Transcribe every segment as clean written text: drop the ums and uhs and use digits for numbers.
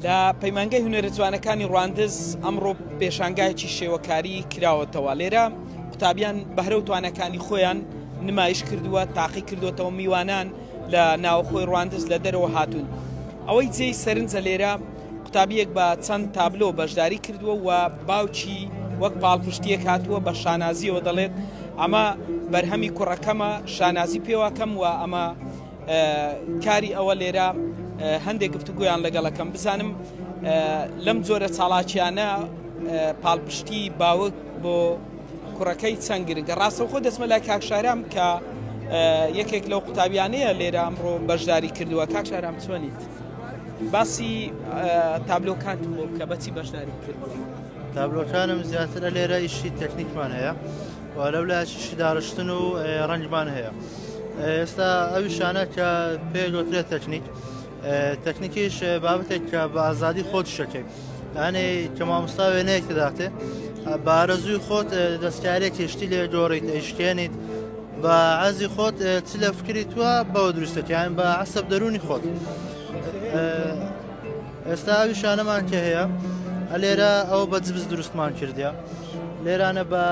لە پەیمانگەی هونەرە جوانەکانی ڕواندز ئەمڕۆ پێشانگایکی شێوەکاری کراوەتەوە لێرە قوتابیان بەهرە و توانەکانی خۆیان نمایش کردووە تاقی کردوێتەوە میوانان لە ناوخۆی ڕواندز لە دەرەوە هاتوون ئەوەی جێی سەرنجە لێرە قوتابیەک بە چەند تابلۆ بەشداری کردووە و باوکی وەک پاڵپشتیەک هاتووە بە شانازیەوە دەڵێت ئەمە بەرهەمی کوڕەکەمە شانازی پێوەکەم و ئەمە کاری ئەوە لێرە هەندێک گفتوگویان لەگەڵەکەم بزانم لەم جۆرە چاڵاکیانە پاڵپشتی باوک بۆ کوڕەکەی چەند گرنگە ڕاستەوخۆ دەچمە لای کاکشارام کە یەکێک لەو قوتابیانەیە لێرە ئەمڕۆ بەشداری کردووە کاکشارام چۆنیت باسی تابلۆکانت بۆ کە بەچی بەشداری کردووە تابلۆکانم زیاترە لێرە ئیشی تەکنیکمان هەیە و لەولایشی داڕشتن و ڕەنجمان هەیە ئێستا ئەویشانە کە پێگوترێت تەکنیکیش بابەتێک کە بە ئازادی خۆت شەکەی یانێ کە مامۆستا وێنەیەک دەداتێ بە ئارەزووی خۆت دەستکارێک هێشتی لێ جۆڕیت ئەیشکێنیت بە عەزی خۆت چ لە فکری تووە بەوە دروستەکە یان بە عەسەب دەرونی خۆت ئێستا ئەویشانەمان کە هەیە لێرە ئەو بە جبز دروستمان کردیا لێرانە بە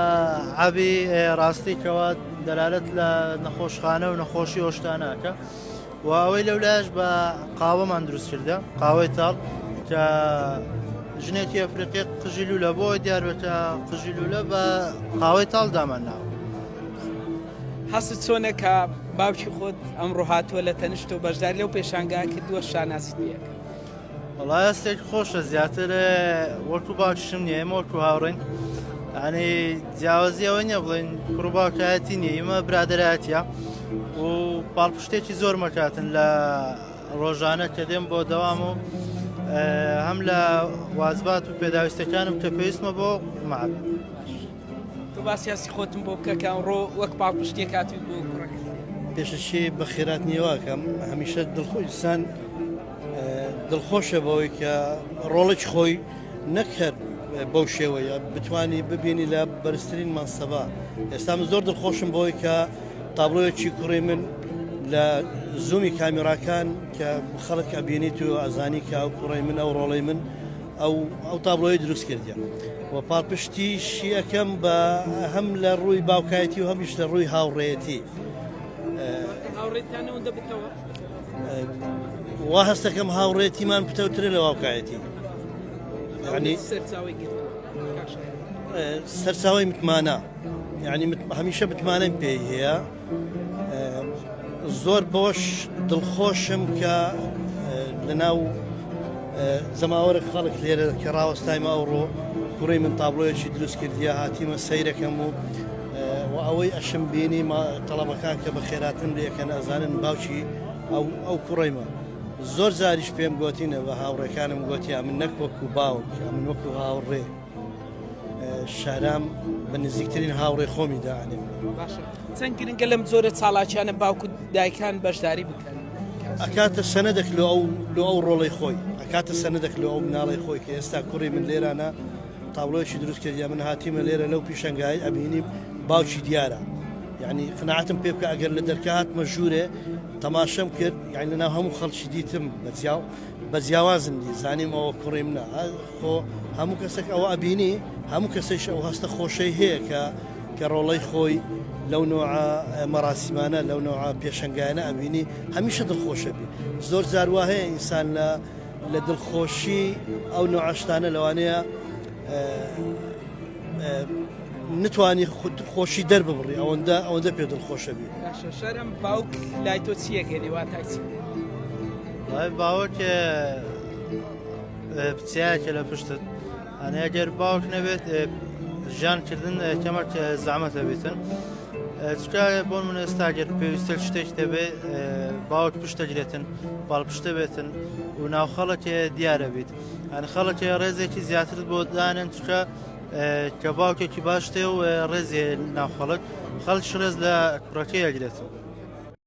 عەبی ڕاستیکەوە دەلالەت لە نەخۆشخانە و نەخۆشی هۆشتانەکە و ئەوەی لەولایش بە قاوەمان دروست کردە قاوەی تاڵ کە ژنێکی ئەفریقی قژی لولە بۆی دیاربێتە قژی لولە بە قاوەی تاڵ دامان ناوە حەست چۆنە کە باوکی خۆت ئەمڕۆ هاتووە لە تەنیشت و بەشداری لەو پێشانگا کردووە شانازی پێیەکە وەڵای هەستێک خۆشە زیاتر وەکو باوکیشم نییە ئێمە وەکو هاوڕین ئەنی جیاوازی ئەوە نییە بڵێن کوڕ باوکایەتی نییە ئێمە برادەرایەتە و پاڵپشتێکی زۆر مەکاتن لە ڕۆژانە کە دێم بۆ دەوام و هەم لە وازبات و پێداویستەکانم کە پێویستمە بۆ معب تو باسیاسی خۆتم بۆ بکە کە ئەمڕۆ وەک پاڵپشتێک هاتووی بۆ کوڕەکە پێشەشی بە خێرات نیێواکەم هەمیشە دڵخۆیسان دڵخۆشە بەوەی کە ڕۆڵێکی خۆی نەکرد بەو شێوەیە بتانی ببینی لە بەرزترین ماسەبا ئێستام زۆر دڵخۆشم بۆی کە تابلۆیەکی کوڕی من لە زوومی کامیراکان کە خەڵک ئەبینیت و ئازانی کە ئەو کوڕی من ئەو ڕۆڵی من ئەو تابلۆی دروست کردیا و پاڵپشتی شیەکەم بە هەم لە ڕووی باوکایەتی و هەمیش لە ڕووی هاوڕێیەتی وا هەستەکەم هاوڕێتیمان پتەوترە لە واوکایەتی ینی سەرچاوی متمانە یعنی هەمیشە متمانەم پێی هەیە زۆر بۆش دڵخۆشم کە لەناو زەماوەرە خەڵک لێرە کە ڕاوەستایمە ئەوڕۆ کوڕی من تابلۆیەکی دروست کردیا هاتیمە سەیرەکەم و ئەوەی ئەشم بینی تەڵەبەکان کە بە خێراتن لێکەن ئەزانن باوکی ئەو کوڕیمە زۆر زاریش پێم گوتینە بە هاوڕێکانم گوتیا من نەک وەکو باوک من وەکو هاوڕێ شارام بە نزیکترین هاوڕێ خۆمی داانێ چەند گرنگە لەم زۆرە چاڵاکیانە باوکو دایکان بەشداری بکەن ئەکاتە سەنەدەک لە ئەو ڕۆڵی خۆی ئەکاتە سەنەدەک لە ئەو مناڵی خۆی کە ئێستا کوڕی من لێرانە تابلۆیەکی دروست کردیا من هاتیمە لێرە لەو پیشەنگایی ئەبینیم باوکی دیارە یعنی قناعەتم پێ بکە ئەگەر لە دەرکات مەژوورێ تەماشەم کرد یعنی لەناو هەموو خەڵکی دیتم بە جیاوازم دی زانیم ئەوە کوڕی منە خۆ هەموو کەسێک ئەوە ئەبینی هەموو کەسێش ئەو هەستە خۆشەی هەیە کە ڕۆڵەی خۆی لەو نوع مەراسیمانە لەو نوع پێشەنگایانە ئەبینی هەمیشە دڵخۆشە بی زۆر جاروا هەیە ئینسان لە دڵخۆشی ئەو نوعشتانە لەوانەیە نتوانی خۆشی دەرببڕی ئەوەندە پێ دڵخۆشە بی شەرم باوک لای تۆ چیە گەری وا تاچی باوک پچیایەکە لە پشتت ئەنە ئەگەر باوک نەبێت ژیانکردن کەمەک زەحمەتە بێتن چکە بۆ من ئێستاگەر پێویستە شتێک دەبێت باوک پشتەگرێتن باڵپشتە بێتن و ناو خەڵک دیارە بیت ئەنە خەڵک ڕێزێکی زیاتر بۆ دانن چکە کە باوکێکی باش تێ و ڕێزێ ناوخەڵک خەڵک ڕێز لە کوڕەکەی ئەگرێتن